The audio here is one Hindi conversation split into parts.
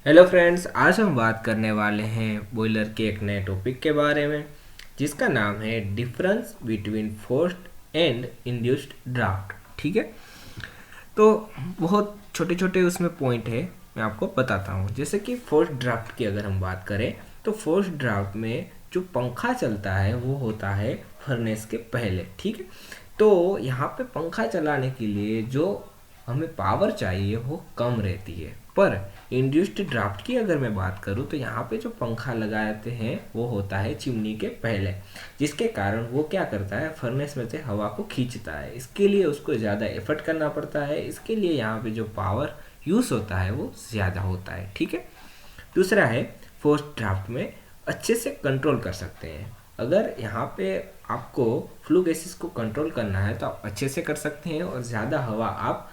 हेलो फ्रेंड्स, आज हम बात करने वाले हैं बॉयलर के एक नए टॉपिक के बारे में जिसका नाम है difference between forced and induced draft. ठीक है, तो बहुत छोटे छोटे उसमें पॉइंट है, मैं आपको बताता हूँ। जैसे कि फोर्स्ड ड्राफ्ट की अगर हम बात करें तो फोर्स्ड ड्राफ्ट में जो पंखा चलता है वो होता है फर्नेस के पहले। ठीक है, तो यहाँ पे पंखा चलाने के लिए जो हमें पावर चाहिए वो कम रहती है। पर इंड्यूस्ड ड्राफ्ट की अगर मैं बात करूँ तो यहाँ पे जो पंखा लगाते हैं वो होता है चिमनी के पहले, जिसके कारण वो क्या करता है, फर्नेस में से हवा को खींचता है। इसके लिए उसको ज़्यादा एफर्ट करना पड़ता है, इसके लिए यहाँ पे जो पावर यूज़ होता है वो ज़्यादा होता है। ठीक है, दूसरा है फोर्स्ड ड्राफ्ट में अच्छे से कंट्रोल कर सकते हैं। अगर यहाँ पे आपको फ्लू गैसेस को कंट्रोल करना है तो आप अच्छे से कर सकते हैं और ज़्यादा हवा आप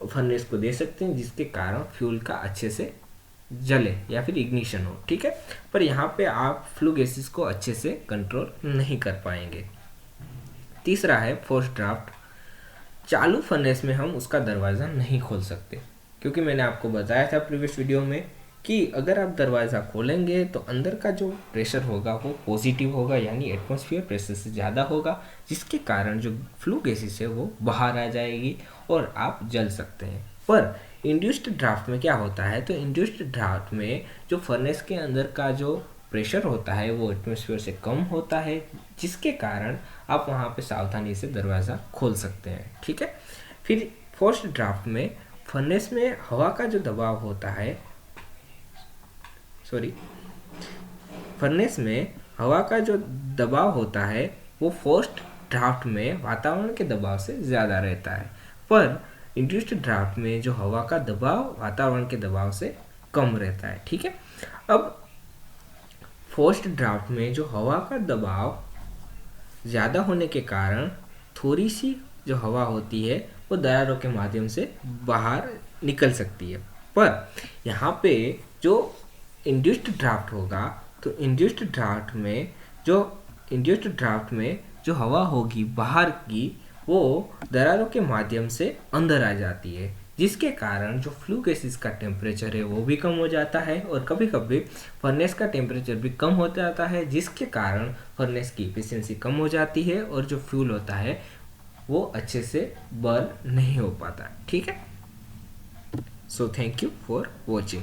फर्नेस को दे सकते हैं, जिसके कारण फ्यूल का अच्छे से जले या फिर इग्निशन हो। ठीक है, पर यहाँ पे आप फ्लू गैसेस को अच्छे से कंट्रोल नहीं कर पाएंगे। तीसरा है फोर्स्ड ड्राफ्ट, चालू फर्नेस में हम उसका दरवाज़ा नहीं खोल सकते, क्योंकि मैंने आपको बताया था प्रीवियस वीडियो में कि अगर आप दरवाज़ा खोलेंगे तो अंदर का जो प्रेशर होगा वो पॉजिटिव होगा, यानी एटमॉस्फेयर प्रेशर से ज़्यादा होगा, जिसके कारण जो फ्लू गैसेस है वो बाहर आ जाएगी और आप जल सकते हैं। पर इंड्यूस्ड ड्राफ्ट में क्या होता है, तो इंड्यूस्ड ड्राफ्ट में जो फर्नेस के अंदर का जो प्रेशर होता है वो एटमॉस्फेयर से कम होता है, जिसके कारण आप वहाँ पे सावधानी से दरवाज़ा खोल सकते हैं। ठीक है, फिर फोर्स्ड ड्राफ्ट में फर्नेस में हवा का जो दबाव होता है, सॉरी, फर्नेस में हवा का जो दबाव होता है वो फोर्स्ड ड्राफ्ट में वातावरण के दबाव से ज़्यादा रहता है। पर इंड्यूस्ड ड्राफ्ट में जो हवा का दबाव वातावरण के दबाव से कम रहता है। ठीक है, अब फोर्स्ड ड्राफ्ट में जो हवा का दबाव ज़्यादा होने के कारण थोड़ी सी जो हवा होती है वो दरारों के माध्यम से बाहर निकल सकती है। पर यहाँ पे जो इंड्यूस्ड ड्राफ्ट होगा तो इंड्यूस्ड ड्राफ्ट में जो हवा होगी बाहर की, वो दरारों के माध्यम से अंदर आ जाती है, जिसके कारण जो फ्लू गैसेस का टेम्परेचर है वो भी कम हो जाता है और कभी कभी फर्नेस का टेम्परेचर भी कम हो जाता है, जिसके कारण फर्नेस की एफिशिएंसी कम हो जाती है और जो फ्यूल होता है वो अच्छे से बर्न नहीं हो पाता। ठीक है, so thank you for watching.